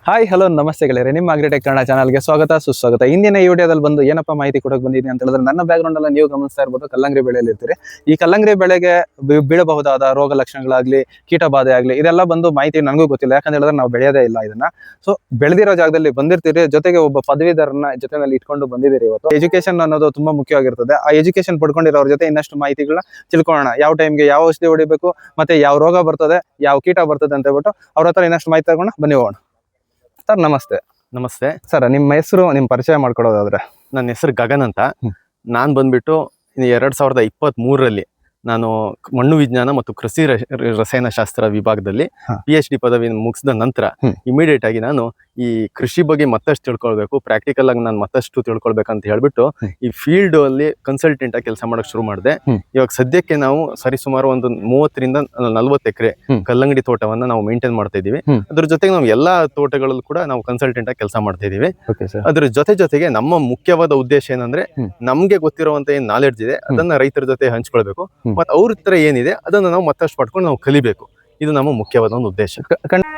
Hi hello ನಮಸ್ತೆ ಗೆಳೆಯರೆ, ನಿಮ್ಮ ಅಗ್ರಿಟೆಕ್ ಕನ್ನಡ ಚಾನಲ್ಗೆ ಸ್ವಾಗತ ಸುಸ್ವಾಗತ. ಇಂದಿನ ಈ ವಿಡಿಯೋದಲ್ಲಿ ಬಂದು ಏನಪ್ಪ ಮಾಹಿತಿ ಕೊಡೋಕೆ ಬಂದಿದ್ದೀನಿ ಅಂತ ಹೇಳಿದ್ರೆ, ನನ್ನ ಬ್ಯಾಕ್ಗ್ರೌಂಡ್ ಎಲ್ಲ ನೀವು ಗಮನಿಸ್ತಾ ಇರ್ಬೋದು, ಕಲ್ಲಂಗಡಿ ಬೆಳೆಯಲ್ಲಿ ಇರ್ತೀರಿ. ಈ ಕಲ್ಲಂಗಡಿ ಬೆಳೆಗೆ ಬೀಳಬಹುದಾದ ರೋಗ ಲಕ್ಷಣಗಳಾಗ್ಲಿ, ಕೀಟ ಬಾಧೆ ಆಗಲಿ, ಇದೆಲ್ಲ ಬಂದು ಮಾಹಿತಿ ನನಗೂ ಗೊತ್ತಿಲ್ಲ. ಯಾಕಂತ ಹೇಳಿದ್ರೆ ನಾವು ಬೆಳೆಯೋದೇ ಇಲ್ಲ ಇದನ್ನ. ಸೊ ಬೆಳೆದಿರೋ ಜಾಗದಲ್ಲಿ ಬಂದಿರ್ತೀರಿ, ಜೊತೆಗೆ ಒಬ್ಬ ಪದವೀಧರನ್ನ ಜೊತೆನಲ್ಲಿ ಇಟ್ಕೊಂಡು ಬಂದಿದ್ದೀರಿ. ಇವತ್ತು ಎಜುಕೇಶನ್ ಅನ್ನೋದು ತುಂಬಾ ಮುಖ್ಯವಾಗಿರ್ತದೆ. ಆ ಎಜುಕೇಶನ್ ಪಡ್ಕೊಂಡಿರೋರ ಜೊತೆ ಇನ್ನಷ್ಟು ಮಾಹಿತಿಗಳನ್ನ ತಿಳ್ಕೊಳ್ಳೋಣ. ಯಾವ ಟೈಮ್ಗೆ ಯಾವ ಔಷಧಿ ಹೊಡಿಬೇಕು, ಮತ್ತೆ ಯಾವ ರೋಗ ಬರ್ತದೆ, ಯಾವ ಕೀಟ ಬರ್ತದೆ ಅಂತ ಹೇಳ್ಬಿಟ್ಟು ಅವ್ರ ಹತ್ರ ಇನ್ನಷ್ಟು ಮಾಹಿತಿ ತಗೊಂಡು ಬನ್ನಿ ಹೋಗೋಣ. ಸರ್ ನಮಸ್ತೆ. ನಮಸ್ತೆ ಸರ್, ನಿಮ್ಮ ಹೆಸರು, ನಿಮ್ಮ ಪರಿಚಯ ಮಾಡ್ಕೊಡೋದಾದ್ರೆ? ನನ್ನ ಹೆಸರು ಗಗನ್ ಅಂತ. ನಾನು ಬಂದ್ಬಿಟ್ಟು 2023ರಲ್ಲಿ ನಾನು ಮಣ್ಣು ವಿಜ್ಞಾನ ಮತ್ತು ಕೃಷಿ ರಸಾಯನಶಾಸ್ತ್ರ ವಿಭಾಗದಲ್ಲಿ PhD ಪದವಿ ಮುಗಿಸಿದ ನಂತರ ಇಮಿಡಿಯೇಟ್ ಆಗಿ ನಾನು ಈ ಕೃಷಿ ಬಗ್ಗೆ ಮತ್ತಷ್ಟು ತಿಳ್ಕೊಳ್ಬೇಕು, ಪ್ರಾಕ್ಟಿಕಲ್ ಆಗಿ ನಾನು ಮತ್ತಷ್ಟು ತಿಳ್ಕೊಳ್ಬೇಕಂತ ಹೇಳ್ಬಿಟ್ಟು ಈ ಫೀಲ್ಡ್ ಅಲ್ಲಿ ಕನ್ಸಲ್ಟೆಂಟ್ ಆಗಿ ಕೆಲಸ ಮಾಡಕ್ ಶುರು ಮಾಡಿದೆ. ಇವಾಗ ಸದ್ಯಕ್ಕೆ ನಾವು ಸರಿಸುಮಾರು ಒಂದು 30 ರಿಂದ 40 ಎಕರೆ ಕಲ್ಲಂಗಡಿ ತೋಟವನ್ನ ನಾವು ಮೇಂಟೈನ್ ಮಾಡ್ತಾ ಇದೀವಿ. ಅದ್ರ ಜೊತೆಗೆ ನಾವು ಎಲ್ಲಾ ತೋಟಗಳಲ್ಲೂ ಕೂಡ ನಾವು ಕನ್ಸಲ್ಟೆಂಟ್ ಆಗಿ ಕೆಲಸ ಮಾಡ್ತಾ ಇದೀವಿ. ಅದ್ರ ಜೊತೆಗೆ ನಮ್ಮ ಮುಖ್ಯವಾದ ಉದ್ದೇಶ ಏನಂದ್ರೆ, ನಮ್ಗೆ ಗೊತ್ತಿರುವಂತ ಏನ್ ನಾಲೆಡ್ಜ್ ಇದೆ ಅದನ್ನ ರೈತರ ಜೊತೆ ಹಂಚ್ಕೊಳ್ಬೇಕು, ಮತ್ತೆ ಅವ್ರ ಹತ್ರ ಏನಿದೆ ಅದನ್ನ ನಾವು ಮತ್ತಷ್ಟು ಪಡ್ಕೊಂಡು ನಾವು ಕಲಿಬೇಕು. ಇದು ನಮ್ಮ ಮುಖ್ಯವಾದ ಒಂದು ಉದ್ದೇಶ.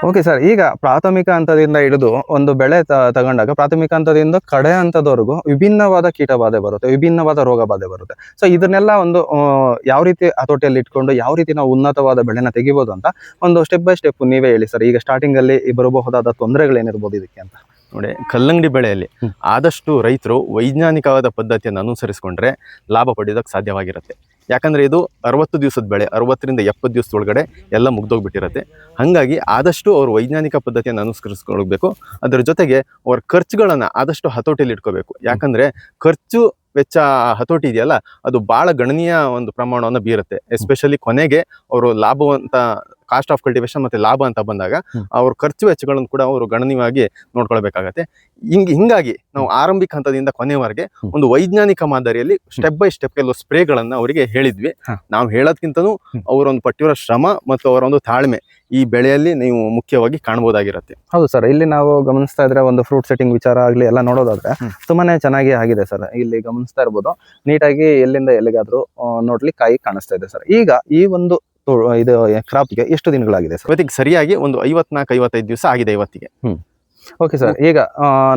ಓಕೆ ಸರ್, ಈಗ ಪ್ರಾಥಮಿಕ ಹಂತದಿಂದ ಹಿಡಿದು ಒಂದು ಬೆಳೆ ತಗೊಂಡಾಗ ಪ್ರಾಥಮಿಕ ಹಂತದಿಂದ ಕಡೆ ಹಂತದವರೆಗೂ ವಿಭಿನ್ನವಾದ ಕೀಟ ಬಾಧೆ ಬರುತ್ತೆ, ವಿಭಿನ್ನವಾದ ರೋಗ ಬಾಧೆ ಬರುತ್ತೆ. ಸೊ ಇದನ್ನೆಲ್ಲ ಒಂದು ಯಾವ ರೀತಿ ಹತೋಟಿಯಲ್ಲಿ ಇಟ್ಕೊಂಡು ಯಾವ ರೀತಿ ನಾವು ಉನ್ನತವಾದ ಬೆಳೆನ ತೆಗಿಬಹುದು ಅಂತ ಒಂದು ಸ್ಟೆಪ್ ಬೈ ಸ್ಟೆಪ್ ನೀವೇ ಹೇಳಿ ಸರ್. ಈಗ ಸ್ಟಾರ್ಟಿಂಗ್ ಅಲ್ಲಿ ಬರಬಹುದಾದ ತೊಂದರೆಗಳೇನಿರ್ಬೋದು ಇದಕ್ಕೆ ಅಂತ? ನೋಡಿ, ಕಲ್ಲಂಗಡಿ ಬೆಳೆಯಲ್ಲಿ ಆದಷ್ಟು ರೈತರು ವೈಜ್ಞಾನಿಕವಾದ ಪದ್ಧತಿಯನ್ನು ಅನುಸರಿಸಿಕೊಂಡ್ರೆ ಲಾಭ ಪಡೆಯೋದಕ್ಕೆ ಸಾಧ್ಯವಾಗಿರುತ್ತೆ. ಯಾಕಂದ್ರೆ ಇದು 60 ದಿವಸದ ಬೆಳೆ, 60 ರಿಂದ 70 ದಿವಸದೊಳಗಡೆ ಎಲ್ಲ ಮುಗ್ದೋಗ್ಬಿಟ್ಟಿರುತ್ತೆ. ಹಾಗಾಗಿ ಆದಷ್ಟು ಅವ್ರು ವೈಜ್ಞಾನಿಕ ಪದ್ಧತಿಯನ್ನು ಅನುಸರಿಸ್ಕೊಳ್ಬೇಕು. ಅದರ ಜೊತೆಗೆ ಅವ್ರ ಖರ್ಚುಗಳನ್ನ ಆದಷ್ಟು ಹತೋಟಿಯಲ್ಲಿ ಇಟ್ಕೋಬೇಕು. ಯಾಕಂದ್ರೆ ಖರ್ಚು ವೆಚ್ಚ ಹತೋಟಿ ಇದೆಯಲ್ಲ, ಅದು ಬಹಳ ಗಣನೀಯ ಒಂದು ಪ್ರಮಾಣವನ್ನು ಬೀರುತ್ತೆ. ಎಸ್ಪೆಷಲಿ ಕೊನೆಗೆ ಅವರು ಲಾಭವಂತ ಕಾಸ್ಟ್ ಆಫ್ ಕಲ್ಟಿವೇಶನ್ ಮತ್ತೆ ಲಾಭ ಅಂತ ಬಂದಾಗ ಅವ್ರ ಖರ್ಚು ವೆಚ್ಚಗಳನ್ನು ಕೂಡ ಅವರು ಗಣನೀಯವಾಗಿ ನೋಡ್ಕೊಳ್ಬೇಕಾಗತ್ತೆ. ಹಿಂಗಾಗಿ ನಾವು ಆರಂಭಿಕ ಹಂತದಿಂದ ಕೊನೆವರೆಗೆ ಒಂದು ವೈಜ್ಞಾನಿಕ ಮಾದರಿಯಲ್ಲಿ ಸ್ಟೆಪ್ ಬೈ ಸ್ಟೆಪ್ ಕೆಲವು ಸ್ಪ್ರೇಗಳನ್ನ ಅವರಿಗೆ ಹೇಳಿದ್ವಿ. ನಾವು ಹೇಳೋದ್ಕಿಂತನೂ ಅವರೊಂದು ಪಟ್ಟಿರೋ ಶ್ರಮ ಮತ್ತು ಅವರ ಒಂದು ತಾಳ್ಮೆ ಈ ಬೆಳೆಯಲ್ಲಿ ನೀವು ಮುಖ್ಯವಾಗಿ ಕಾಣಬಹುದಾಗಿರುತ್ತೆ. ಹೌದು ಸರ್, ಇಲ್ಲಿ ನಾವು ಗಮನಿಸ್ತಾ ಇದ್ರೆ ಒಂದು ಫ್ರೂಟ್ ಸೆಟ್ಟಿಂಗ್ ವಿಚಾರ ಆಗ್ಲಿ ಎಲ್ಲ ನೋಡೋದಾದ್ರೆ ತುಂಬಾನೇ ಚೆನ್ನಾಗಿ ಆಗಿದೆ ಸರ್. ಇಲ್ಲಿ ಗಮನಿಸ್ತಾ ಇರ್ಬೋದು, ನೀಟಾಗಿ ಎಲ್ಲಿಂದ ಎಲ್ಲಿಗಾದ್ರೂ ನೋಡ್ಲಿ ಕಾಯಿ ಕಾಣಿಸ್ತಾ ಇದೆ ಸರ್. ಈಗ ಈ ಒಂದು ಇದು ಕ್ರಾಪ್ಗೆ ಎಷ್ಟು ದಿನಗಳಾಗಿದೆ ಸರ್? ಇವತ್ತಿಗೆ ಸರಿಯಾಗಿ ಒಂದು 54-55 ದಿವಸ ಆಗಿದೆ ಇವತ್ತಿಗೆ. ಓಕೆ ಸರ್, ಈಗ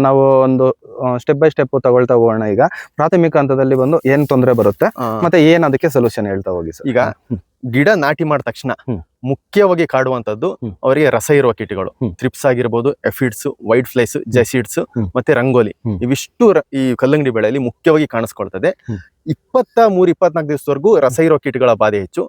ನಾವು ಒಂದು ಸ್ಟೆಪ್ ಬೈ ಸ್ಟೆಪ್ ತಗೊಳ್ತಾ ಹೋಗೋಣ. ಈಗ ಪ್ರಾಥಮಿಕ ಹಂತದಲ್ಲಿ ಬಂದು ಏನ್ ತೊಂದರೆ ಬರುತ್ತೆ ಮತ್ತೆ ಏನ್ ಅದಕ್ಕೆ ಸೊಲ್ಯೂಷನ್ ಹೇಳ್ತಾ ಹೋಗಿ ಸರ್. ಈಗ ಗಿಡ ನಾಟಿ ಮಾಡಿದ ತಕ್ಷಣ ಮುಖ್ಯವಾಗಿ ಕಾಡುವಂತದ್ದು ಅವರಿಗೆ ರಸ ಇರುವ ಕೀಟಗಳು. ಥ್ರಿಪ್ಸ್ ಆಗಿರ್ಬೋದು, ಎಫಿಡ್ಸ್, ವೈಟ್ ಫ್ಲೈಸ್, ಜೆಸಿಡ್ಸ್ ಮತ್ತೆ ರಂಗೋಲಿ, ಇವಿಷ್ಟು ಈ ಕಲ್ಲಂಗಡಿ ಬೆಳೆಯಲ್ಲಿ ಮುಖ್ಯವಾಗಿ ಕಾಣಿಸ್ಕೊಳ್ತದೆ. 23-24 ದಿವಸದವರೆಗೂ ರಸ ಇರೋ ಕೀಟಗಳ ಬಾಧೆ ಹೆಚ್ಚು.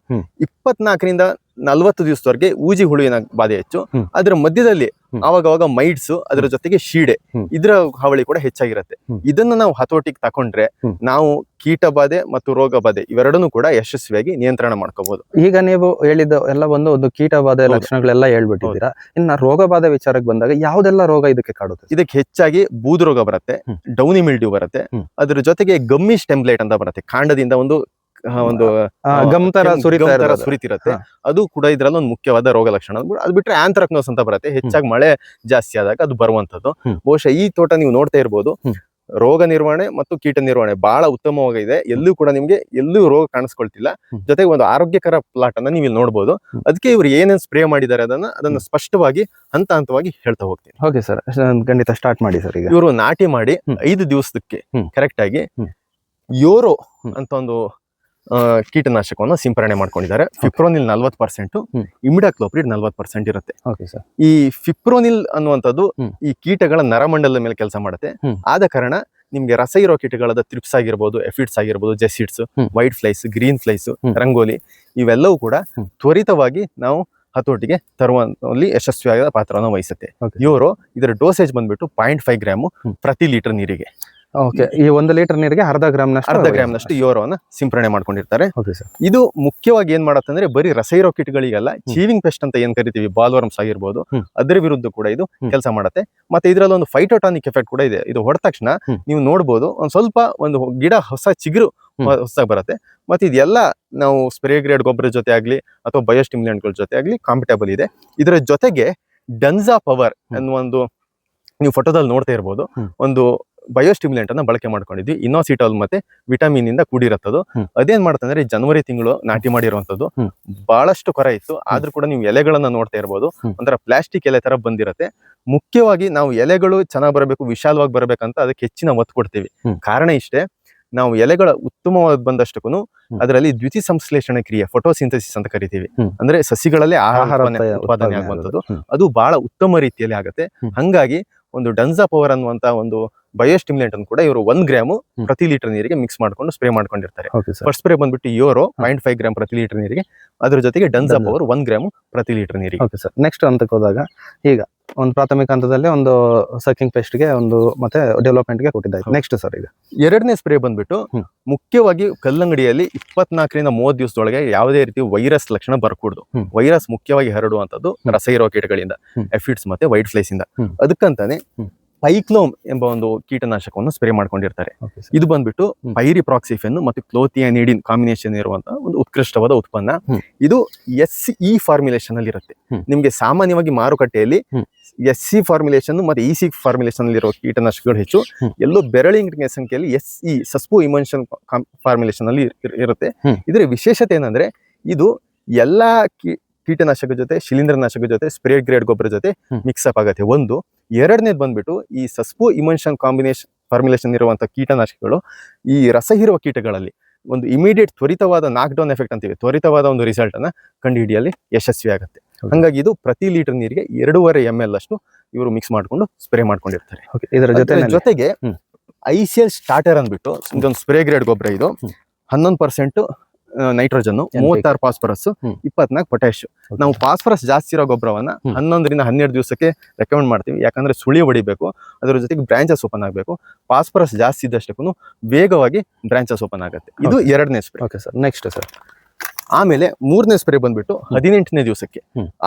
24 ರಿಂದ 40 ದಿವಸದವರೆಗೆ ಊಜಿ ಹುಳುವಿನ ಬಾಧೆ ಹೆಚ್ಚು. ಅದರ ಮಧ್ಯದಲ್ಲಿ ಅವಾಗವಾಗ ಮೈಡ್ಸ್, ಅದರ ಜೊತೆಗೆ ಶೀಡೆ, ಇದರ ಹಾವಳಿ ಕೂಡ ಹೆಚ್ಚಾಗಿರುತ್ತೆ. ಇದನ್ನ ನಾವು ಹತೋಟಿಗೆ ತಕೊಂಡ್ರೆ ನಾವು ಕೀಟ ಬಾಧೆ ಮತ್ತು ರೋಗ ಬಾಧೆ ಇವೆರಡನ್ನೂ ಕೂಡ ಯಶಸ್ವಿಯಾಗಿ ನಿಯಂತ್ರಣ ಮಾಡ್ಕೋಬಹುದು. ಈಗ ನೀವು ಹೇಳಿದ ಎಲ್ಲ ಒಂದು ಕೀಟ ಬಾಧೆ ಲಕ್ಷಣಗಳೆಲ್ಲ ಹೇಳ್ಬಿಟ್ಟಿದ್ದೀರಾ. ಇನ್ನ ರೋಗ ಬಾಧೆ ವಿಚಾರಕ್ಕೆ ಬಂದಾಗ ಯಾವ್ದೆಲ್ಲ ರೋಗ ಇದಕ್ಕೆ ಕಾಡುತ್ತೆ? ಇದಕ್ಕೆ ಹೆಚ್ಚಾಗಿ ಬೂದು ರೋಗ ಬರುತ್ತೆ, ಡೌನಿ ಮಿಲ್ಡ್ಯೂ ಬರುತ್ತೆ, ಅದ್ರ ಜೊತೆಗೆ ಗಮ್ಮಿ ಸ್ಟೆಂಪ್ಲೇಟ್ ಅಂತ ಬರುತ್ತೆ. ಕಾಂಡದಿಂದ ಒಂದು ಗಮ್ ತರ ಸುರಿತಿರುತ್ತೆ. ಅದು ಕೂಡ ಇದ್ರಲ್ಲಿ ಒಂದು ಮುಖ್ಯವಾದ ರೋಗ ಲಕ್ಷಣ. ಅದು ಬಿಟ್ರೆ ಆಂಥ್ರಾಕ್ನೋಸ್ ಅಂತ ಬರುತ್ತೆ. ಹೆಚ್ಚಾಗಿ ಮಳೆ ಜಾಸ್ತಿ ಆದಾಗ ಅದು ಬರುವಂತದ್ದು. ಬಹುಶಃ ಈ ತೋಟ ನೀವು ನೋಡ್ತಾ ಇರ್ಬೋದು, ರೋಗ ನಿರ್ವಹಣೆ ಮತ್ತು ಕೀಟ ನಿರ್ವಹಣೆ ಬಹಳ ಉತ್ತಮವಾಗಿದೆ. ಎಲ್ಲೂ ಕೂಡ ನಿಮ್ಗೆ ಎಲ್ಲೂ ರೋಗ ಕಾಣಿಸ್ಕೊಳ್ತಿಲ್ಲ. ಜೊತೆಗೆ ಒಂದು ಆರೋಗ್ಯಕರ ಪ್ಲಾಟ್ ಅನ್ನ ನೀವು ಇಲ್ಲಿ ನೋಡ್ಬೋದು. ಅದಕ್ಕೆ ಇವ್ರು ಏನೇನ್ ಸ್ಪ್ರೇ ಮಾಡಿದ್ದಾರೆ ಅದನ್ನ ಸ್ಪಷ್ಟವಾಗಿ ಹಂತವಾಗಿ ಹೇಳ್ತಾ ಹೋಗ್ತೀನಿ. ಓಕೆ ಸರ್, ಖಂಡಿತ ಸ್ಟಾರ್ಟ್ ಮಾಡಿ ಸರ್. ಈಗ ಇವರು ನಾಟಿ ಮಾಡಿ 5 ದಿವಸಕ್ಕೆ ಕರೆಕ್ಟ್ ಆಗಿ ಯೋರೋ ಅಂತ ಒಂದು ಕೀಟನಾಶಕವನ್ನು ಸಿಂಪರಣೆ ಮಾಡ್ಕೊಂಡಿದ್ದಾರೆ. ಫಿಪ್ರೋನಿಲ್ 40%, ಇಮಿಡಾಕ್ಲೋಪ್ರಿಡ್ 40% ಇರುತ್ತೆ. ಈ ಫಿಪ್ರೋನಿಲ್ ಅನ್ನುವಂಥದ್ದು ಈ ಕೀಟಗಳ ನರಮಂಡಲದ ಮೇಲೆ ಕೆಲಸ ಮಾಡುತ್ತೆ. ಆದ ಕಾರಣ ನಿಮ್ಗೆ ರಸ ಇರೋ ಕೀಟಗಳಾದ ಥ್ರಿಪ್ಸ್ ಆಗಿರ್ಬೋದು, ಎಫಿಡ್ಸ್ ಆಗಿರ್ಬೋದು, jassids, white flies, green flies, ರಂಗೋಲಿ, ಇವೆಲ್ಲವೂ ಕೂಡ ತ್ವರಿತವಾಗಿ ನಾವು ಹತೋಟಿಗೆ ತರುವಲ್ಲಿ ಯಶಸ್ವಿಯಾದ ಪಾತ್ರವನ್ನು ವಹಿಸುತ್ತೆ. ಇವರು ಇದರ ಡೋಸೇಜ್ ಬಂದ್ಬಿಟ್ಟು 0.5 ಗ್ರಾಮ್ ಪ್ರತಿ ಲೀಟರ್ ನೀರಿಗೆ. ಓಕೆ, ಈ 1 ಲೀಟರ್ ನೀರಿಗೆ ಅರ್ಧ ಗ್ರಾಮ್ನಷ್ಟು ಯೋರವನ್ನ ಸಿಂಪರಣೆ ಮಾಡ್ಕೊಂಡಿರ್ತಾರೆ. ಇದು ಮುಖ್ಯವಾಗಿ ಏನ್ ಮಾಡತ್ತಂದ್ರೆ ಬರೀ ರಸ ಇರೋ ಕೀಟಗಳಿಗೆಲ್ಲ, ಚೀವಿಂಗ್ ಪೆಸ್ಟ್ ಅಂತ ಏನ್ ಕರಿತೀವಿ, ಬಾಲ್ವರ್ಮ್ಸ್ ಆಗಿರ್ಬೋದು, ಅದರ ವಿರುದ್ಧ ಕೂಡ ಇದು ಕೆಲಸ ಮಾಡುತ್ತೆ. ಮತ್ತೆ ಇದ್ರಲ್ಲಿ ಒಂದು ಫೈಟೋಟಾನಿಕ್ ಎಫೆಕ್ಟ್ ಕೂಡ ಇದೆ. ಇದು ಹೊಡೆದ ತಕ್ಷಣ ನೀವು ನೋಡ್ಬೋದು, ಸ್ವಲ್ಪ ಒಂದು ಗಿಡ ಹೊಸ ಚಿಗುರು ಹೊಸದಾಗಿ ಬರುತ್ತೆ. ಮತ್ತೆ ಇದೆಲ್ಲ ನಾವು ಸ್ಪ್ರೇ ಗ್ರೇಡ್ ಗೊಬ್ಬರ ಜೊತೆ ಆಗ್ಲಿ ಅಥವಾ ಬಯೋಸ್ಟಿಮ್ಯುಲೆಂಟ್ಗಳ ಜೊತೆ ಆಗ್ಲಿ ಕಾಂಪಿಟೇಬಲ್ ಇದೆ. ಇದರ ಜೊತೆಗೆ ಡನ್ಸಾ ಪವರ್ ಅನ್ನುವ ಒಂದು ನೀವು ಫೋಟೋದಲ್ಲಿ ನೋಡ್ತಾ ಇರ್ಬೋದು, ಒಂದು ಬಯೋಸ್ಟಿಮ್ಯುಲೆಂಟ್ ಅನ್ನ ಬಳಕೆ ಮಾಡ್ಕೊಂಡಿದ್ವಿ. ಇನೋಸಿಟೋಲ್ ಮತ್ತೆ ವಿಟಮಿನ್ ಇಂದ ಕೂಡಿರತ್ತದು. ಅದೇನ್ ಮಾಡ್ತಂದ್ರೆ ಜನವರಿ ತಿಂಗಳು ನಾಟಿ ಮಾಡಿರುವಂತದ್ದು. ಬಹಳಷ್ಟು ಕೊರ ಇತ್ತು, ಆದ್ರೂ ಕೂಡ ನೀವು ಎಲೆಗಳನ್ನ ನೋಡ್ತಾ ಇರ್ಬೋದು, ಒಂಥರ ಪ್ಲಾಸ್ಟಿಕ್ ಎಲೆ ತರ ಬಂದಿರತ್ತೆ. ಮುಖ್ಯವಾಗಿ ನಾವು ಎಲೆಗಳು ಚೆನ್ನಾಗಿ ಬರಬೇಕು, ವಿಶಾಲವಾಗಿ ಬರ್ಬೇಕಂತ ಅದಕ್ಕೆ ಹೆಚ್ಚಿನ ಒತ್ತು ಕೊಡ್ತೀವಿ. ಕಾರಣ ಇಷ್ಟೇ, ನಾವು ಎಲೆಗಳ ಉತ್ತಮವಾಗಿ ಬಂದಷ್ಟಕ್ಕೂ ಅದರಲ್ಲಿ ದ್ಯುತಿ ಸಂಶ್ಲೇಷಣೆ ಕ್ರಿಯೆ, ಫೋಟೋಸಿಂಥಸಿಸ್ ಅಂತ ಕರಿತೀವಿ, ಅಂದ್ರೆ ಸಸಿಗಳಲ್ಲಿ ಆಹಾರ ಉತ್ಪಾದನೆ ಆಗುವಂಥದ್ದು, ಅದು ಬಹಳ ಉತ್ತಮ ರೀತಿಯಲ್ಲಿ ಆಗುತ್ತೆ. ಹಂಗಾಗಿ ಒಂದು ಡನ್ಸಾ ಪವರ್ ಅನ್ನುವಂತ ಒಂದು ಬಯೋಸ್ಟಿಮ್ಯುಲೆಂಟ್ ಅನ್ನು ಕೂಡ ಇವರು 1 ಗ್ರಾಮ್ ಪ್ರತಿ ಲೀಟರ್ ನೀರಿಗೆ ಮಿಕ್ಸ್ ಮಾಡ್ಕೊಂಡು ಸ್ಪ್ರೇ ಮಾಡ್ಕೊಂಡಿರ್ತಾರೆ. ಫಸ್ಟ್ ಸ್ಪ್ರೇ ಬಂದ್ಬಿಟ್ಟು ಯೂರೋ 0.5 ಗ್ರಾಮ್ ಪ್ರತಿ ಲೀಟರ್ ನೀರಿಗೆ, ಅದ್ರ ಜೊತೆಗೆ ಡನ್ಸಾ ಪವರ್ 1 ಗ್ರಾಮ್ ಪ್ರತಿ ಲೀಟರ್ ನೀರಿಗೆ. ಓಕೆ ಸರ್, ನೆಕ್ಸ್ಟ್ ಹಂತಕ್ಕೆ ಹೋದಾಗ ಈಗ ಒಂದು ಪ್ರಾಥಮಿಕ ಹಂತದಲ್ಲಿ ಒಂದು ಸಕಿಂಗ್ ಪೆಸ್ಟ್ ಗೆ ಒಂದು ಮತ್ತೆ ಡೆವಲಪ್ಮೆಂಟ್ ಗೆ ಕೊಟ್ಟಿದ್ದಾರೆ. ನೆಕ್ಸ್ಟ್ ಸರ್ ಈಗ ಎರಡನೇ ಸ್ಪ್ರೇ ಬಂದ್ಬಿಟ್ಟು ಮುಖ್ಯವಾಗಿ ಕಲ್ಲಂಗಡಿಯಲ್ಲಿ 24 ರಿಂದ 30 ದಿವಸದೊಳಗೆ ಯಾವುದೇ ರೀತಿ ವೈರಸ್ ಲಕ್ಷಣ ಬರಕೂಡದು. ವೈರಸ್ ಮುಖ್ಯವಾಗಿ ಹರಡುವಂತದ್ದು ರಸ ಇರುವ ಕೀಟಗಳಿಂದ, ಎಫಿಡ್ಸ್ ಮತ್ತೆ ವೈಟ್ ಫ್ಲೈಸ್ ಇಂದ. ಅದಕ್ಕಂತಾನೆ ಪೈಕ್ಲೋಮ್ ಎಂಬ ಒಂದು ಕೀಟನಾಶಕವನ್ನು ಸ್ಪ್ರೇ ಮಾಡ್ಕೊಂಡಿರ್ತಾರೆ. ಇದು ಬಂದ್ಬಿಟ್ಟು ಪೈರಿಪ್ರಾಕ್ಸಿಫೆನ್ ಮತ್ತು ಕ್ಲೋಥಿಯಾನಿಡಿನ್ ಕಾಂಬಿನೇಷನ್ ಇರುವಂತಹ ಒಂದು ಉತ್ಕೃಷ್ಟವಾದ ಉತ್ಪನ್ನ. ಇದು SE ಫಾರ್ಮುಲೇಷನ್ ಅಲ್ಲಿ ಇರುತ್ತೆ. ನಿಮ್ಗೆ ಸಾಮಾನ್ಯವಾಗಿ ಮಾರುಕಟ್ಟೆಯಲ್ಲಿ SC ಫಾರ್ಮುಲೇಷನ್ ಮತ್ತೆ EC ಫಾರ್ಮುಲೇಷನ್ ಅಲ್ಲಿ ಇರೋ ಕೀಟನಾಶಕಗಳು ಹೆಚ್ಚು, ಎಲ್ಲೋ ಬೆರಳಿನ ಸಂಖ್ಯೆಯಲ್ಲಿ SE ಸಸ್ಪೋ ಇಮನ್ಷನ್ ಫಾರ್ಮುಲೇಷನ್ ಅಲ್ಲಿ ಇರುತ್ತೆ. ಇದರ ವಿಶೇಷತೆ ಏನಂದ್ರೆ ಇದು ಎಲ್ಲಾ ಕೀಟನಾಶಕ ಜೊತೆ, ಶಿಲೀಂಧ್ರನಾಶಕ ಜೊತೆ, ಸ್ಪ್ರೇ ಗ್ರೇಡ್ ಗೊಬ್ಬರ ಜೊತೆ ಮಿಕ್ಸ್ ಅಪ್ ಆಗುತ್ತೆ. ಒಂದು ಎರಡನೇದು ಬಂದ್ಬಿಟ್ಟು ಈ ಸಸ್ಪೋ ಇಮನ್ಷನ್ ಕಾಂಬಿನೇಷನ್ ಫಾರ್ಮುಲೇಷನ್ ಇರುವಂತಹ ಕೀಟನಾಶಕಗಳು ಈ ರಸ ಹೀರುವ ಕೀಟಗಳಲ್ಲಿ ಒಂದು ಇಮಿಡಿಯೇಟ್ ತ್ವರಿತವಾದ ನಾಕ್ ಡೌನ್ ಎಫೆಕ್ಟ್ ಅಂತೀವಿ, ತ್ವರಿತವಾದ ಒಂದು ರಿಸಲ್ಟ್ ಅನ್ನ ಕಂಡುಹಿಡಿಯಲಿ ಯಶಸ್ವಿ ಆಗುತ್ತೆ. ಹಾಗಾಗಿ ಇದು ಪ್ರತಿ ಲೀಟರ್ ನೀರಿಗೆ 2.5 ml ಅಷ್ಟು ಇವರು ಮಿಕ್ಸ್ ಮಾಡ್ಕೊಂಡು ಸ್ಪ್ರೇ ಮಾಡ್ಕೊಂಡಿರ್ತಾರೆ. ಇದರ ಜೊತೆಗೆ ICL ಸ್ಟಾರ್ಟರ್ ಅಂದ್ಬಿಟ್ಟು ಇದೊಂದು ಸ್ಪ್ರೇ ಗ್ರೇಡ್ ಗೊಬ್ಬರ. ಇದು 11% ನೈಟ್ರೋಜನ್, 36 ಫಾಸ್ಫರಸ್, 24 ಪೊಟ್ಯಾಶ್. ನಾವು ಫಾಸ್ಫರಸ್ ಜಾಸ್ತಿ ಇರೋ ಗೊಬ್ಬರವನ್ನ 11 ರಿಂದ 12 ದಿವಸಕ್ಕೆ ರೆಕಮೆಂಡ್ ಮಾಡ್ತೀವಿ. ಯಾಕಂದ್ರೆ ಸುಳಿ ಹೊಡಿಬೇಕು, ಅದರ ಜೊತೆಗೆ ಬ್ರಾಂಚಸ್ ಓಪನ್ ಆಗಬೇಕು. ಫಾಸ್ಫರಸ್ ಜಾಸ್ತಿ ಇದ್ದಷ್ಟಕ್ಕೂ ವೇಗವಾಗಿ ಬ್ರಾಂಚಸ್ ಓಪನ್ ಆಗುತ್ತೆ. ಇದು ಎರಡನೇ spray. Okay sir, next sir ಆಮೇಲೆ ಮೂರನೇ ಸ್ಪ್ರೇ ಬಂದ್ಬಿಟ್ಟು 18ನೇ ದಿವಸಕ್ಕೆ.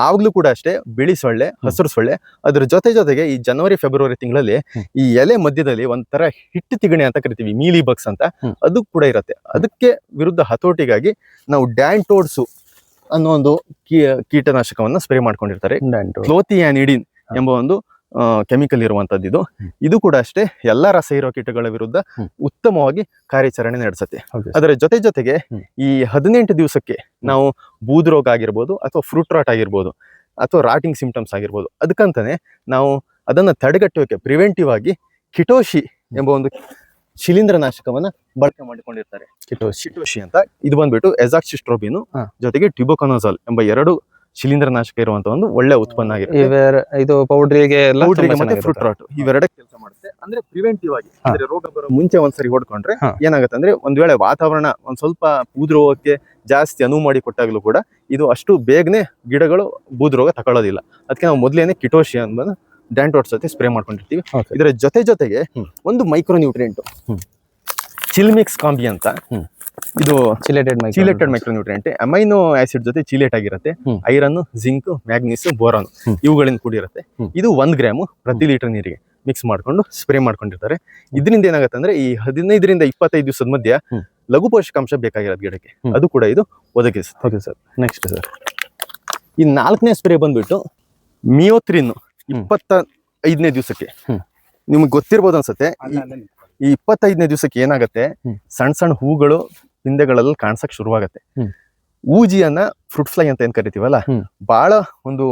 ಆವಾಗ್ಲೂ ಕೂಡ ಅಷ್ಟೇ ಬಿಳಿ ಸೊಳ್ಳೆ, ಹಸಿರು ಸೊಳ್ಳೆ, ಅದ್ರ ಜೊತೆಗೆ ಈ ಜನವರಿ ಫೆಬ್ರವರಿ ತಿಂಗಳಲ್ಲಿ ಈ ಎಲೆ ಮಧ್ಯದಲ್ಲಿ ಒಂಥರ ಹಿಟ್ಟು ತಿಗಣೆ ಅಂತ ಕರಿತೀವಿ, ಮೀಲಿ ಬಗ್ಸ್ ಅಂತ, ಅದು ಕೂಡ ಇರುತ್ತೆ. ಅದಕ್ಕೆ ವಿರುದ್ಧ ಹತೋಟಿಗಾಗಿ ನಾವು ಡ್ಯಾಂಟೋಡ್ಸು ಅನ್ನೋ ಒಂದು ಕೀಟನಾಶಕವನ್ನ ಸ್ಪ್ರೇ ಮಾಡ್ಕೊಂಡಿರ್ತಾರೆ. ಕ್ಲೋಥಿಯಾನಿಡಿನ್ ಎಂಬ ಒಂದು ಕೆಮಿಕಲ್ ಇರುವಂತದ್ದು. ಇದು ಕೂಡ ಅಷ್ಟೇ ಎಲ್ಲಾ ರಸ ಇರೋ ಕೀಟಗಳ ವಿರುದ್ಧ ಉತ್ತಮವಾಗಿ ಕಾರ್ಯಾಚರಣೆ ನಡೆಸುತ್ತೆ. ಅದರ ಜೊತೆಗೆ ಈ 18 ದಿವಸಕ್ಕೆ ನಾವು ಬೂದು ರೋಗ ಆಗಿರ್ಬೋದು, ಅಥವಾ ಫ್ರೂಟ್ ರಾಟ್ ಆಗಿರ್ಬೋದು, ಅಥವಾ ರಾಟಿಂಗ್ ಸಿಂಪ್ಟಮ್ಸ್ ಆಗಿರ್ಬೋದು, ಅದಕ್ಕಂತಾನೆ ನಾವು ಅದನ್ನ ತಡೆಗಟ್ಟೋಕೆ ಪ್ರಿವೆಂಟಿವ್ ಆಗಿ ಕಿಟೋಶಿ ಎಂಬ ಒಂದು ಶಿಲೀಂಧ್ರನಾಶಕವನ್ನ ಬಳಕೆ ಮಾಡಿಕೊಂಡಿರ್ತಾರೆ. ಕಿಟೋಶಿ ಅಂತ. ಇದು ಬಂದ್ಬಿಟ್ಟು ಎಜಾಕ್ಸಿಸ್ಟ್ರೋಬಿನ್ ಜೊತೆಗೆ ಟ್ಯೂಬೋಕೊನಜಾಲ್ ಎಂಬ 2 ಶಿಲೀಂಧ್ರನಾಶಕ ಇರುವಂತಹ ಒಂದು ಒಳ್ಳೆ ಉತ್ಪನ್ನ ಆಗಿದೆ. ಇದು ಪೌಡ್ರಿಗೆ ಮತ್ತೆ ಫ್ರೂಟ್ ರಾಟ್ ಇವೆರಡಕ್ಕೆ ಕೆಲಸ ಮಾಡುತ್ತೆ. ಅಂದ್ರೆ ಪ್ರಿವೆಂಟಿವ್ ಆಗಿ, ಅಂದ್ರೆ ರೋಗ ಬರೋ ಮುಂಚೆ ಒಂದ್ಸರಿ ಹೊಡ್ಕೊಂಡ್ರೆ ಏನಾಗುತ್ತೆ ಅಂದ್ರೆ, ಒಂದ್ ವೇಳೆ ವಾತಾವರಣ ಒಂದ್ ಸ್ವಲ್ಪ ಬೂದು ರೋಗಕ್ಕೆ ಜಾಸ್ತಿ ಅನುವು ಮಾಡಿ ಕೊಟ್ಟಾಗ್ಲೂ ಕೂಡ ಇದು ಅಷ್ಟು ಬೇಗನೆ ಗಿಡಗಳು ಬೂದು ರೋಗ ತಗೊಳ್ಳೋದಿಲ್ಲ. ಅದಕ್ಕೆ ನಾವು ಮೊದಲೇನೆ ಕಿಟೋಶಿ ಅನ್ನೋದು ಡ್ಯಾಂಟೋಡ್ಸ್ ಜೊತೆ ಸ್ಪ್ರೇ ಮಾಡ್ಕೊಂಡಿರ್ತೀವಿ. ಇದರ ಜೊತೆಗೆ ಒಂದು ಮೈಕ್ರೋ ನ್ಯೂಟ್ರಿಯೆಂಟ್ ಚಿಲ್ಮಿಕ್ಸ್ ಕಾಂಬಿ ಅಂತ, ಇದು chelated micro nutrient, amino acid ಜೊತೆ ಚಿಲೇಟ್ ಆಗಿರುತ್ತೆ. ಐರನ್, ಜಿಂಕ್, ಮ್ಯಾಗ್ನೀಸ್, ಬೋರಾನ್ ಇವುಗಳಿಂದ ಕೂಡಿರುತ್ತೆ. ಇದು 1 ಗ್ರಾಮ್ ಪ್ರತಿ ಲೀಟರ್ ನೀರಿಗೆ ಮಿಕ್ಸ್ ಮಾಡ್ಕೊಂಡು ಸ್ಪ್ರೇ ಮಾಡ್ಕೊಂಡಿರ್ತಾರೆ. ಇದರಿಂದ ಏನಾಗುತ್ತೆ ಅಂದ್ರೆ, ಈ 15 ರಿಂದ 25 ದಿವಸದ ಮಧ್ಯ ಲಘು ಪೋಷಕಾಂಶ ಬೇಕಾಗಿರೋದು ಗಿಡಕ್ಕೆ, ಅದು ಕೂಡ ಇದು ಒದಗಿಸುತ್ತೆ. ಓಕೆ ಸರ್, ನೆಕ್ಸ್ಟ್ ಸರ್ ಈ 4ನೇ ಸ್ಪ್ರೇ ಬಂದ್ಬಿಟ್ಟು ಮಿಯೋತ್ರಿನ್ 25ನೇ ದಿವಸಕ್ಕೆ. ನಿಮ್ಗೆ ಗೊತ್ತಿರ್ಬೋದು ಅನ್ಸುತ್ತೆ, ಈ 25ನೇ ದಿವಸಕ್ಕೆ ಏನಾಗುತ್ತೆ, ಸಣ್ಣ ಹೂಗಳು ಹಿಂದೆಗಳಲ್ಲಿ ಕಾಣಿಸಕ್ ಶುರುವಾಗತ್ತೆ. ಊಜಿಯನ್ನ ಫ್ರೂಟ್ ಫ್ಲೈ ಅಂತ ಏನ್ ಕರಿತೀವಲ್ಲ, ಬಹಳ ಒಂದು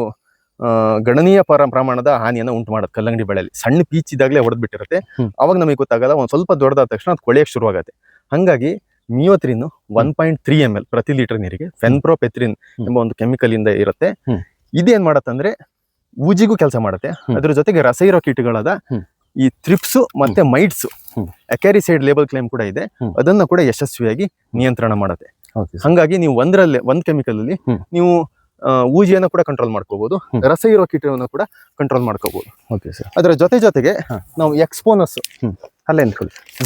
ಗಣನೀಯ ಪ್ರಮಾಣದ ಹಾನಿಯನ್ನ ಉಂಟು ಮಾಡುತ್ತೆ ಕಲ್ಲಂಗಡಿ ಬೆಳೆಯಲ್ಲಿ. ಸಣ್ಣ ಪೀಚ್ ಇದಾಗಲೇ ಹೊಡೆದ್ಬಿಟ್ಟಿರುತ್ತೆ. ಅವಾಗ ನಮಗೆ ಗೊತ್ತಾಗಲ್ಲ, ಒಂದ್ ಸ್ವಲ್ಪ ದೊಡ್ಡದಾದ ತಕ್ಷಣ ಅದು ಕೊಳೆಯಕ್ಕೆ ಶುರುವಾಗತ್ತೆ. ಹಂಗಾಗಿ ಮಿಯೋತ್ರಿನ್ 1.3 ml ಪ್ರತಿ ಲೀಟರ್ ನೀರಿಗೆ ಫೆನ್ಪ್ರೋಪೆಥ್ರಿನ್ ಎಂಬ ಒಂದು ಕೆಮಿಕಲ್ ಇಂದ ಇರುತ್ತೆ. ಇದೇನ್ ಮಾಡತ್ತಂದ್ರೆ ಊಜಿಗೂ ಕೆಲಸ ಮಾಡುತ್ತೆ. ಅದ್ರ ಜೊತೆಗೆ ರಸ ಇರೋ ಕೀಟಗಳಾದ ಈ ಥ್ರಿಪ್ಸ್ ಮತ್ತೆ ಮೈಟ್ಸ್, ಅಕ್ಯಾರಿಸೈಡ್ ಲೇಬಲ್ ಕ್ಲೇಮ್ ಕೂಡ ಇದೆ, ಅದನ್ನ ಕೂಡ ಯಶಸ್ವಿಯಾಗಿ ನಿಯಂತ್ರಣ ಮಾಡುತ್ತೆ. ಹಂಗಾಗಿ ನೀವು ಒಂದ್ ಕೆಮಿಕಲ್ ಅಲ್ಲಿ ನೀವು ಊಜಿಯನ್ನ ಕೂಡ ಕಂಟ್ರೋಲ್ ಮಾಡ್ಕೋಬಹುದು, ರಸ ಇರೋ ಕೀಟವನ್ನು ಕೂಡ ಕಂಟ್ರೋಲ್ ಮಾಡ್ಕೋಬಹುದು. ಅದರ ಜೊತೆಗೆ ನಾವು ಎಕ್ಸ್ಪೋನಸ್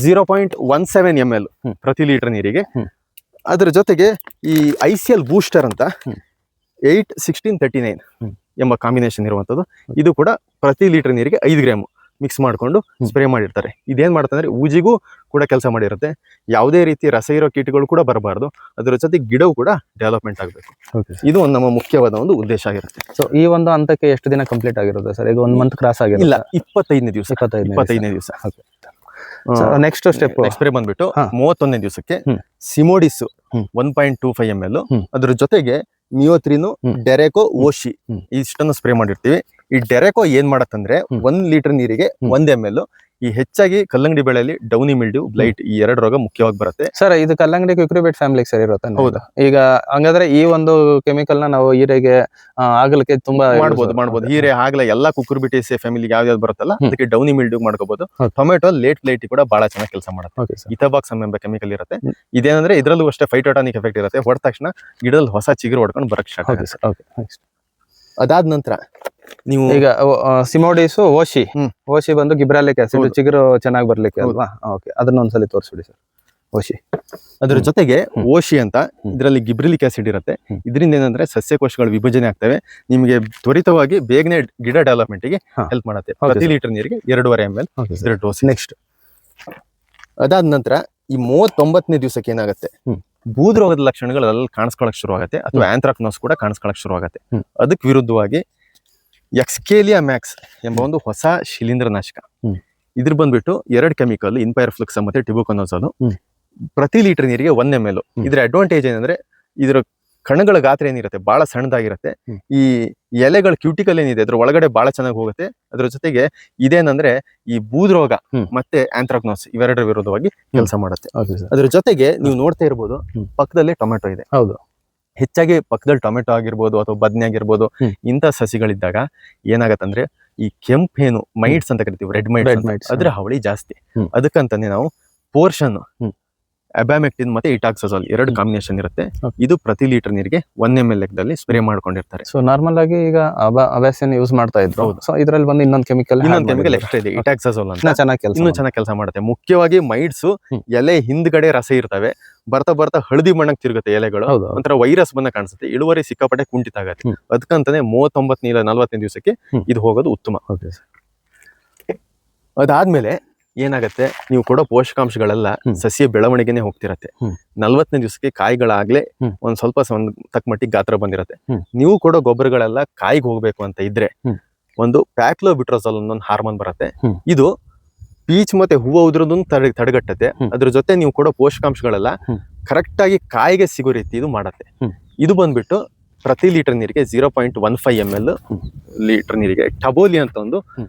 0.17 ml ಪ್ರತಿ ಲೀಟರ್ ನೀರಿಗೆ, ಅದರ ಜೊತೆಗೆ ಈ ICL ಬೂಸ್ಟರ್ ಅಂತ 8-16-39 ಎಂಬ ಕಾಂಬಿನೇಷನ್ ಇರುವಂತದ್ದು. ಇದು ಕೂಡ ಪ್ರತಿ ಲೀಟರ್ ನೀರಿಗೆ 5 ಗ್ರಾಮ್ ಮಿಕ್ಸ್ ಮಾಡ್ಕೊಂಡು ಸ್ಪ್ರೇ ಮಾಡಿರ್ತಾರೆ. ಇದೇನ್ ಮಾಡುತ್ತೆ ಅಂದ್ರೆ ಊಜಿಗೂ ಕೂಡ ಕೆಲಸ ಮಾಡಿರುತ್ತೆ. ಯಾವುದೇ ರೀತಿ ರಸ ಇರೋ ಕೀಟಗಳು ಕೂಡ ಬರಬಾರ್ದು, ಅದರ ಜೊತೆಗೆ ಗಿಡವು ಕೂಡ ಡೆವಲಪ್ಮೆಂಟ್ ಆಗಬೇಕು. ಇದು ನಮ್ಮ ಮುಖ್ಯವಾದ ಒಂದು ಉದ್ದೇಶ ಆಗಿರುತ್ತೆ. ಸೊ ಈ ಒಂದು ಹಂತಕ್ಕೆ ಎಷ್ಟು ದಿನ ಕಂಪ್ಲೀಟ್ ಆಗಿರುತ್ತೆ ಸರ್? ಈಗ 1 ಮಂತ್ ಕ್ರಾಸ್ ಆಗಿಲ್ಲ, 25ನೇ ದಿವಸ. ನೆಕ್ಸ್ಟ್ ಸ್ಟೆಪ್ ಸ್ಪ್ರೇ ಬಂದ್ಬಿಟ್ಟು ಹಾ. 31ನೇ ದಿವಸಕ್ಕೆ ಹ್ಮ್. ಸಿಮೋಡಿಸ್ ಹ್ಮ್. 1.25 ml ಹ್ಮ್. ಅದ್ರ ಜೊತೆಗೆ ಮಿಯೋತ್ರಿನು ಹ್ಮ್. ಡೆರೆಕೋ ಓಶಿ ಹ್ಮ್. ಇಷ್ಟನ್ನು ಸ್ಪ್ರೇ ಮಾಡಿರ್ತೀವಿ. ಈ ಡೆರೆಕೋ ಏನ್ ಮಾಡತ್ತಂದ್ರೆ ಹ್ಮ್. 1 ಲೀಟರ್ ನೀರಿಗೆ ಹ್ಮ್. 1 ml. ಈ ಹೆಚ್ಚಾಗಿ ಕಲ್ಲಂಗಡಿ ಬೆಳೆಯಲ್ಲಿ ಡೌನಿ ಮಿಲ್ಡ್ಯೂ, ಬ್ಲೈಟ್ ಈ 2 ರೋಗ ಮುಖ್ಯವಾಗಿ ಬರುತ್ತೆ. ಸರ್ ಇದು ಕಲ್ಲಂಗಡಿ ಕ್ಯುಕ್ರಿಬೇಟ್ ಫ್ಯಾಮಿಲಿಗೆ ಸರಿ ಇರುತ್ತೆ. ಹೌದಾ? ಈಗ ಹಂಗಾದ್ರೆ ಈ ಒಂದು ಕೆಮಿಕಲ್ ನ ನಾವು ಹೀರೆಗೆ ಆಗಲಿಕ್ಕೆ ತುಂಬಾ ಮಾಡ್ಬೋದು. ಹೀರೆ ಆಗ್ಲೇ ಎಲ್ಲಾ ಕುಕುರ್ಬಿಟೇಸಿ ಫ್ಯಾಮಿಲಿಗೆ ಯಾವ್ದು ಬರುತ್ತಲ್ಲ ಹ್ಮ್. ಅದಕ್ಕೆ ಡೌನಿ ಮಿಲ್ಡ್ಯೂ ಮಾಡ್ಕೋಬಹುದು. Okay. ಟೊಮೆಟೊ ಲೇಟ್ ಬ್ಲೈಟ್ ಕೂಡ ಬಹಳ ಚೆನ್ನಾಗಿ ಕೆಲಸ ಮಾಡುತ್ತೆ. Okay sir. ಇಥಾಬಾಕ್ಸಮ್ ಎಂಬ ಕೆಮಿಕಲ್ ಇರುತ್ತೆ. ಹ್ಮ್. ಇದೇನಂದ್ರೆ ಇದ್ರಲ್ಲೂ ಅಷ್ಟೇ ಫೈಟೋಟಾನಿಕ್ ಎಫೆಕ್ಟ್ ಇರುತ್ತೆ. ಹೊಡೆದ ತಕ್ಷಣ ಗಿಡದಲ್ಲಿ ಹೊಸ ಚಿಗುರು ಹೊಡ್ಕೊಂಡು ಬರಕ್ ಸ್ಟಾರ್ಟ್ ಓಕೆ ಆಗುತ್ತೆ. ಸರ್. ಓಕೆ ನೆಕ್ಸ್ಟ್ ಅದಾದ ನಂತರ ನೀವು ಈಗ ಸಿಮೋಡಿಸು ಓಶಿ ಹ್ಮ್. ಓಶಿ ಬಂದು ಗಿಬ್ರಾಲಿಕ್ ಆಸಿಡ್ ಹೌದು. ಚಿಗುರು ಚೆನ್ನಾಗಿ ಬರ್ಲಿಕ್ಕೆ ಹೌದು. ಅಲ್ವಾ? ಓಕೆ ಅದನ್ನ ಒಂದ್ಸಲಿ ತೋರಿಸ್ಬಿಡಿ ಸರ್. ಓಶಿ ಅದ್ರ ಹ್ಮ್. ಜೊತೆಗೆ ಹ್ಮ್. ಓಶಿ ಅಂತ ಹ್ಮ್. ಇದರಲ್ಲಿ ಗಿಬ್ರಿಲಿಕ್ ಆಸಿಡ್ ಇರುತ್ತೆ. ಹ್ಮ್. ಇದರಿಂದ ಏನಂದ್ರೆ ಸಸ್ಯಕೋಶಗಳು ವಿಭಜನೆ ಆಗ್ತವೆ. ನಿಮಗೆ ತ್ವರಿತವಾಗಿ ಬೇಗನೆ ಗಿಡ ಡೆವಲಪ್ಮೆಂಟ್ ಗೆ ಹಾ. ಹೆಲ್ಪ್ ಮಾಡುತ್ತೆ. Okay, ಪ್ರತಿ sir. ಲೀಟರ್ ನೀರಿಗೆ 2.5 ml ಓಕೆ ಇದರ ಡೋಸ್. ನೆಕ್ಸ್ಟ್ ಅದಾದ ನಂತರ ಈ 39ನೇ ದಿವಸಕ್ಕೆ ಏನಾಗುತ್ತೆ, ಹ್ಮ್. ಬೂದ್ ರೋಗದ ಲಕ್ಷಣಗಳು ಅಲ್ಲಿ ಕಾಣಿಸ್ಕೊಳಕ್ ಶುರು ಆಗುತ್ತೆ, ಅಥವಾ ಆಂಥ್ರಾಕ್ನೋಸ್ ಕೂಡ ಕಾಣಿಸ್ಕೊಳಕ್ ಶುರು ಆಗುತ್ತೆ. ಹ್ಮ್. ಅದಕ್ಕೆ ವಿರುದ್ಧವಾಗಿ ಎಕ್ಸ್ಕೇಲಿಯಾ ಮ್ಯಾಕ್ಸ್ ಎಂಬ ಒಂದು ಹೊಸ ಶಿಲೀಂಧ್ರನಾಶಕ. ಹ್ಮ್. ಇದ್ರ ಬಂದ್ಬಿಟ್ಟು 2 ಕೆಮಿಕಲ್, ಇನ್ಪೈರ್ಫ್ಲುಕ್ಸ್ ಮತ್ತೆ ಟಿಬುಕೊನೋಜೋಲ್, ಹ್ಮ್. ಪ್ರತಿ ಲೀಟರ್ ನೀರಿಗೆ 1 ml. ಹ್ಮ್. ಇದ್ರ ಅಡ್ವಾಂಟೇಜ್ ಏನಂದ್ರೆ ಇದರ ಕಣಗಳ ಗಾತ್ರ ಏನಿರುತ್ತೆ ಬಹಳ ಸಣ್ಣದಾಗಿರುತ್ತೆ. ಹ್ಮ್. ಈ ಎಲೆಗಳ ಕ್ಯೂಟಿಕಲ್ ಏನಿದೆ ಅದ್ರ ಒಳಗಡೆ ಬಹಳ ಚೆನ್ನಾಗಿ ಹೋಗುತ್ತೆ. ಅದ್ರ ಜೊತೆಗೆ ಇದೇನಂದ್ರೆ ಈ ಬೂದ್ ರೋಗ ಹ್ಮ್. ಮತ್ತೆ ಆಂಥ್ರಾಕ್ನೋಸ್ ಇವೆರಡರ ವಿರುದ್ಧವಾಗಿ ಕೆಲಸ ಮಾಡುತ್ತೆ. Okay sir. ಅದ್ರ ಜೊತೆಗೆ ನೀವು ನೋಡ್ತಾ ಇರ್ಬೋದು, ಹ್ಮ್. ಪಕ್ಕದಲ್ಲಿ ಟೊಮೆಟೊ ಇದೆ. ಹೌದು. ಹೆಚ್ಚಾಗಿ ಪಕ್ಕದಲ್ಲಿ ಟೊಮೆಟೊ ಆಗಿರ್ಬೋದು ಅಥವಾ ಬದ್ನೆ ಆಗಿರ್ಬೋದು, ಹ್ಮ್. ಇಂಥ ಸಸಿಗಳಿದ್ದಾಗ ಏನಾಗತ್ತಂದ್ರೆ ಈ ಕೆಂಪೇನು ಮೈಟ್ಸ್ ಅಂತ ಕರಿತೀವಿ, ರೆಡ್ Red ಮೈಟ್ಸ್, mites. ಅದ್ರ ಹಾವಳಿ ಜಾಸ್ತಿ. ಹ್ಮ್. ಅದಕ್ಕಂತಾನೆ ನಾವು ಪೋರ್ಷನ್ ಹ್ಮ್. ಅಬ್ಯಾಮೆಕ್ಟಿನ್ ಮತ್ತೆ ಇಟಾಕ್ಸೋಜಾಲ್ 2 ಕಾಂಬಿನೇಷನ್ ಇರುತ್ತೆ. Okay. ಇದು ಪ್ರತಿ ಲೀಟರ್ ನೀರಿಗೆ 1 ml ಲೆಕ್ಕದಲ್ಲಿ ಸ್ಪ್ರೇ ಮಾಡ್ಕೊಂಡಿರ್ತಾರೆ. ಸೊ ನಾರ್ಮಲ್ ಆಗಿ ಈಗ ಅಬ್ಯಾಸಿನ್ ಯೂಸ್ ಮಾಡ್ತಾ ಇದ್ರು. ಹೌದು. ಸೊ ಇದ್ರಲ್ಲಿ ಬಂದು ಇನ್ನೊಂದು ಕೆಮಿಕಲ್ ಇನ್ನೊಂದು ಕೆಮಿಕಲ್ ಎಕ್ಸ್ಟ್ರಾ ಇದೆ, ಇಟಾಕ್ಸೋಜಾಲ್ ಅಂತ. ಚೆನ್ನಾಗಿ ಕೆಲಸ ಇನ್ನೂ ಚೆನ್ನಾಗಿ ಕೆಲಸ ಮಾಡುತ್ತೆ. ಮುಖ್ಯವಾಗಿ ಮೈಟ್ಸ್ ಹ್ಮ್. ಎಲೆ ಹಿಂದ್ಗಡೆ ರಸ ಇರ್ತವೆ, ಬರ್ತಾ ಬರ್ತಾ ಹಳದಿ ಬಣ್ಣಕ್ಕೆ ತಿರುಗುತ್ತೆ ಎಲೆಗಳು, ಹೌದು. ಒಂಥರ ವೈರಸ್ ಬಂದ ಕಾಣಿಸುತ್ತೆ, ಇಳುವರಿ ಸಿಕ್ಕಾಪಟ್ಟೆ ಕುಂಠಿತ ಆಗುತ್ತೆ. ಹ್ಮ್. ಅದಕ್ಕಂತಾನೆ 39 ಇಲ್ಲ 40 ದಿವಸಕ್ಕೆ ಹ್ಮ್. ಇದು ಹೋಗೋದು ಉತ್ತಮ. Okay sir. ಅದಾದ್ಮೇಲೆ ಏನಾಗತ್ತೆ, ನೀವು ಕೊಡೋ ಪೋಷಕಾಂಶಗಳೆಲ್ಲ ಹ್ಮ್. ಸಸ್ಯ ಬೆಳವಣಿಗೆನೆ ಹೋಗ್ತಿರತ್ತೆ. ಹ್ಮ್. 40ನೇ ದಿವಸಕ್ಕೆ ಕಾಯಿಗಳಾಗ್ಲೇ ಹ್ಮ್. ಒಂದ್ ಸ್ವಲ್ಪ ತಕ್ಕ ಮಟ್ಟಿಗೆ ಗಾತ್ರ ಬಂದಿರತ್ತೆ. ಹ್ಮ್. ನೀವು ಕೊಡೋ ಗೊಬ್ಬರಗಳೆಲ್ಲ ಕಾಯಿಗೆ ಹೋಗ್ಬೇಕು ಅಂತ ಇದ್ರೆ ಹ್ಮ್. ಒಂದು ಪ್ಯಾಕ್ಲೋಬಿಟ್ರೋಜಾಲ್ ಅನ್ನೋ ಹಾರ್ಮೋನ್ ಬರುತ್ತೆ. ಹ್ಮ್. ಇದು ಪೀಚ್ ಮತ್ತೆ ಹೂವು ಉದುರೋದನ್ನ ತಡೆಗಟ್ಟತ್ತೆ. ಹ್ಮ್. ಅದ್ರ ಜೊತೆ ನೀವು ಕೊಡೋ ಪೋಷಕಾಂಶಗಳೆಲ್ಲ ಹ್ಮ್. ಕರೆಕ್ಟ್ ಆಗಿ ಕಾಯಿಗೆ ಸಿಗೋ ರೀತಿ ಇದು ಮಾಡತ್ತೆ. ಹ್ಮ್. ಇದು ಬಂದ್ಬಿಟ್ಟು ಪ್ರತಿ ಲೀಟರ್ ನೀರಿಗೆ 0.15 ml ಹ್ಮ್. ಲೀಟರ್ ನೀರಿಗೆ ಟಬೋಲಿ ಅಂತ ಒಂದು ಹ್ಮ್.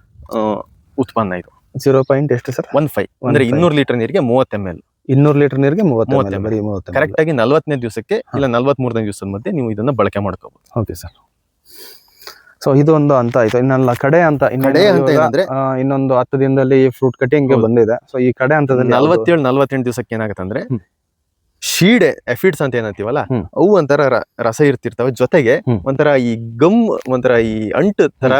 ಉತ್ಪನ್ನ ಇದು. 0. ಎಷ್ಟು ಸರ್? 15 ಅಂದ್ರೆ 200 ಲೀಟರ್ ನೀರಿಗೆ 30 ml. 200 ಲೀಟರ್ ನೀರಿಗೆ 30 30 ml, ಬರೀ 30 ಕರೆಕ್ಟ್ ಆಗಿ 40ನೇ ದಿವಸಕ್ಕೆ ಇಲ್ಲ 43ನೇ ದಿವಸದ ಮಧ್ಯೆ ನೀವು ಇದನ್ನ ಬಳಕೆ ಮಾಡ್ಕೋಬಹುದು. Okay sir. ಸೊ ಇದು ಒಂದು ಅಂತ ಆಯ್ತು. ಇನ್ನಲ್ಲ ಕಡೆ ಅಂತ ಕಡೆ ಹಂತ ಏನಂದ್ರೆ ಇನ್ನೊಂದು 10 ದಿನದಲ್ಲಿ ಫ್ರೂಟ್ ಕಟಿಂಗ್ ಹೌದು. ಬಂದಿದೆ. ಸೊ ಈ ಕಡೆ ಹಂತದಲ್ಲಿ 47-48 ದಿವಸಕ್ಕೆ ಏನಾಗುತ್ತೆ ಅಂದ್ರೆ ಹ್ಮ್. ಶೀಡೆ ಎಫಿಡ್ಸ್ ಅಂತ ಏನಂತೀವಲ್ಲ, ಹ್ಮ್. ಅವು ಒಂಥರ ರಸ ಇರ್ತಿರ್ತವೆ. ಜೊತೆಗೆ ಹ್ಮ್. ಒಂಥರ ಈ ಗಮ್, ಒಂಥರ ಈ ಅಂಟು ತರ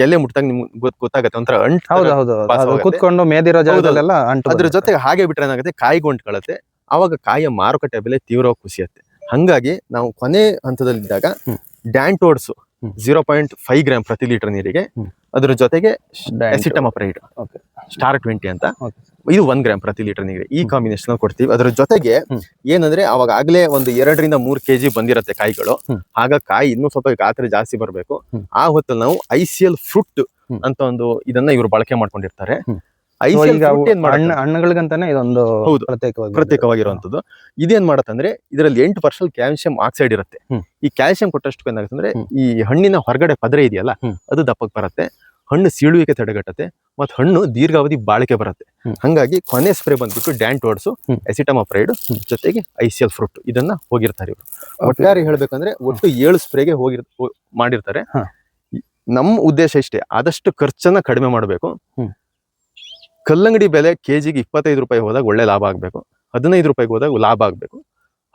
ಎಲೆ ಮುಟ್ಟಾಗ ನಿಮ್ಗೆ ಗೊತ್ತಾಗತ್ತೆ, ಒಂಥರ ಅಂಟು ಹೌದು ತರ ಹೌದು ಪಾಸ್ ಅದು ಆಗುತ್ತೆ. ಕುತ್ಕೊಂಡು ಮೇದಿರೋ ಜಾಗದಲ್ಲೆಲ್ಲ ಅಂಟು ಅದ್ರ ಬರುತ್ತೆ. ಜೊತೆಗೆ ಹಾಗೆ ಬಿಟ್ರೆ ಏನಾಗುತ್ತೆ, ಕಾಯಿಗೆ ಹೊಂಟ್ಕೊಳ್ಳುತ್ತೆ. ಅವಾಗ ಕಾಯಿಯ ಮಾರುಕಟ್ಟೆ ಬೆಲೆ ತೀವ್ರವಾಗಿ ಕುಸಿಯುತ್ತೆ. ಹಂಗಾಗಿ ನಾವು ಕೊನೆ ಹಂತದಲ್ಲಿದ್ದಾಗ ಹ್ಮ್. ಡ್ಯಾಂಟೋಡ್ಸ್ ಹ್ಮ್. 0.5 ಗ್ರಾಮ್ ಪ್ರತಿ ಲೀಟರ್ ನೀರಿಗೆ, ಹ್ಮ್. ಅದ್ರ ಜೊತೆಗೆ Dantone. ಎಸಿಟಮಪ್ರೈಡ್ Okay. ಸ್ಟಾರ್ 20 ಅಂತ, Okay. ಇದು 1 ಗ್ರಾಮ್ ಪ್ರತಿ ಲೀಟರ್ ನೀರಿಗೆ. ಈ ಹ್ಮ್. ಕಾಂಬಿನೇಷನ್ ಕೊಡ್ತೀವಿ. ಅದ್ರ ಜೊತೆಗೆ ಹ್ಮ್. ಏನಂದ್ರೆ ಅವಾಗ ಆಗ್ಲೇ ಒಂದು 2-3 kg ಬಂದಿರತ್ತೆ ಕಾಯಿಗಳು. ಹ್ಮ್. ಆಗ ಕಾಯಿ ಇನ್ನೂ ಸ್ವಲ್ಪ ಗಾತ್ರ ಜಾಸ್ತಿ ಬರಬೇಕು. ಹ್ಮ್. ಆ ಹೊತ್ತಲ್ಲಿ ನಾವು ICL ಫ್ರೂಟ್ ಹ್ಮ್. ಅಂತ ಒಂದು ಇದನ್ನ ಇವರು ಬಳಕೆ ಮಾಡ್ಕೊಂಡಿರ್ತಾರೆ. ಹ್ಮ್. ICL ಈಗ fruit ಏನ್ ಮಾಡುತ್ತೆ? ಹಣ್ಣುಗಳಿಗಂತಾನೆ ಇದೊಂದು ಹೌದು. ಪ್ರತ್ಯೇಕವಾಗಿ ಪ್ರತ್ಯೇಕವಾಗಿರುವಂತದ್ದು. ಇದೇನ್ ಮಾಡತ್ತಂದ್ರೆ ಇದರಲ್ಲಿ 8% ಕ್ಯಾಲ್ಸಿಯಂ ಆಕ್ಸೈಡ್ ಇರುತ್ತೆ. ಹ್ಮ್. ಈ ಕ್ಯಾಲ್ಸಿಯಂ ಕೊಟ್ಟಷ್ಟು ಏನಾಗುತ್ತೆ ಹ್ಮ್. ಈ ಹಣ್ಣಿನ ಹೊರಗಡೆ ಪದರ ಇದೆಯಲ್ಲ, ಹ್ಮ್. ಅದು ದಪ್ಪಕ್ಕೆ ಬರುತ್ತೆ. ಹಣ್ಣು ಸೀಳುವಿಕೆ ತಡೆಗಟ್ಟತ್ತೆ, ಮತ್ತು ಹಣ್ಣು ದೀರ್ಘಾವಧಿ ಬಾಳಿಕೆ ಬರುತ್ತೆ. ಹ್ಮ್. ಹಂಗಾಗಿ ಕೊನೆ ಸ್ಪ್ರೇ ಬಂದ್ಬಿಟ್ಟು ಡ್ಯಾಂಟೋಡ್ಸ್, ಹ್ಮ್. ಎಸಿಟಮಪ್ರೈಡ್ ಹ್ಮ್. ಜೊತೆಗೆ ICL ಫ್ರೂಟ್ ಇದನ್ನ ಹೋಗಿರ್ತಾರೆ ಇವರು. ಒಟ್ಟಾರೆ ಹೇಳ್ಬೇಕಂದ್ರೆ ಒಟ್ಟು 7 ಸ್ಪ್ರೇಗೆ ಮಾಡಿರ್ತಾರೆ. ಹಾ. ನಮ್ಮ ಉದ್ದೇಶ ಇಷ್ಟೇ, ಆದಷ್ಟು ಖರ್ಚನ್ನ ಕಡಿಮೆ ಮಾಡಬೇಕು. ಹ್ಮ್. ಕಲ್ಲಂಗಡಿ ಬೆಲೆ ಕೆಜಿಗೆ 25 ರೂಪಾಯಿ ಹೋದಾಗ ಒಳ್ಳೆ ಲಾಭ ಆಗ್ಬೇಕು, 15 ರೂಪಾಯಿಗೆ ಹೋದಾಗ ಲಾಭ ಆಗ್ಬೇಕು,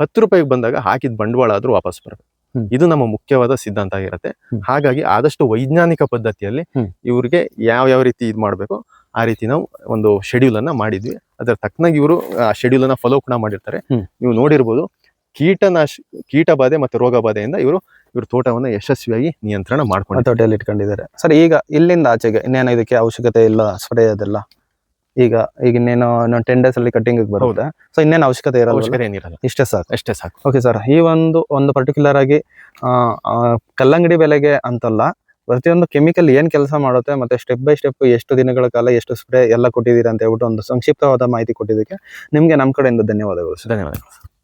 10 ರೂಪಾಯಿಗೆ ಬಂದಾಗ ಹಾಕಿದ ಬಂಡವಾಳ ಆದ್ರೂ ವಾಪಸ್ ಬರಬೇಕು. ಹ್ಮ್. ಇದು ನಮ್ಮ ಮುಖ್ಯವಾದ ಸಿದ್ಧಾಂತ ಆಗಿರುತ್ತೆ. ಹ್ಮ್. ಹಾಗಾಗಿ ಆದಷ್ಟು ವೈಜ್ಞಾನಿಕ ಪದ್ಧತಿಯಲ್ಲಿ ಹ್ಮ್. ಇವ್ರಿಗೆ ಯಾವ ರೀತಿ ಇದು ಮಾಡಬೇಕು ಆ ರೀತಿ ನಾವು ಒಂದು ಶೆಡ್ಯೂಲ್ ಅನ್ನ ಮಾಡಿದ್ವಿ. ಅದರ ತಕ್ಕನಾಗಿ ಇವರು ಆ ಶೆಡ್ಯೂಲ್ ಅನ್ನ ಫಾಲೋ ಕೂಡ ಮಾಡಿರ್ತಾರೆ. ಹ್ಮ್. ನೀವು ನೋಡಿರ್ಬೋದು, ಕೀಟ ಬಾಧೆ ಮತ್ತು ರೋಗ ಬಾಧೆಯಿಂದ ಇವರು ತೋಟವನ್ನ ಯಶಸ್ವಿಯಾಗಿ ನಿಯಂತ್ರಣ ಮಾಡ್ಕೊಂಡು ಹತೋಟಿಯಲ್ಲಿ ಇಟ್ಕೊಂಡಿದ್ದಾರೆ. ಸರ್ ಈಗ ಇಲ್ಲಿಂದ ಆಚೆಗೆ ಇನ್ನೇನು ಇದಕ್ಕೆ ಅವಶ್ಯಕತೆ ಇಲ್ಲ ಸ್ಪ್ರೇ ಅದೆಲ್ಲ? ಈಗ ಇನ್ನೇನು 10 days ಅಲ್ಲಿ ಕಟಿಂಗ್ ಬರುತ್ತೆ. ಸೊ ಇನ್ನೇನು ಅವಶ್ಯಕತೆ ಇರಲ್ಲ, ಅವಶ್ಯಕತೆ ಏನಿರಲ್ಲ, ಇಷ್ಟೇ ಸಾಕು. ಅಷ್ಟೇ ಸಾಕು. ಓಕೆ ಸರ್, ಈ ಒಂದು ಪರ್ಟಿಕ್ಯುಲರ್ ಆಗಿ ಕಲ್ಲಂಗಡಿ ಬೆಲೆಗೆ ಅಂತಲ್ಲ, ಪ್ರತಿಯೊಂದು ಕೆಮಿಕಲ್ ಏನ್ ಕೆಲಸ ಮಾಡುತ್ತೆ ಮತ್ತೆ ಸ್ಟೆಪ್ ಬೈ ಸ್ಟೆಪ್ ಎಷ್ಟು ದಿನಗಳ ಕಾಲ ಎಷ್ಟು ಸ್ಪ್ರೇ ಎಲ್ಲ ಕೊಟ್ಟಿದ್ದೀರಾ ಅಂತ ಹೇಳ್ಬಿಟ್ಟು ಒಂದು ಸಂಕ್ಷಿಪ್ತವಾದ ಮಾಹಿತಿ ಕೊಟ್ಟಿದ್ದಕ್ಕೆ ನಿಮ್ಗೆ ನಮ್ಮ ಕಡೆಯಿಂದ ಧನ್ಯವಾದಗಳು. ಧನ್ಯವಾದಗಳು.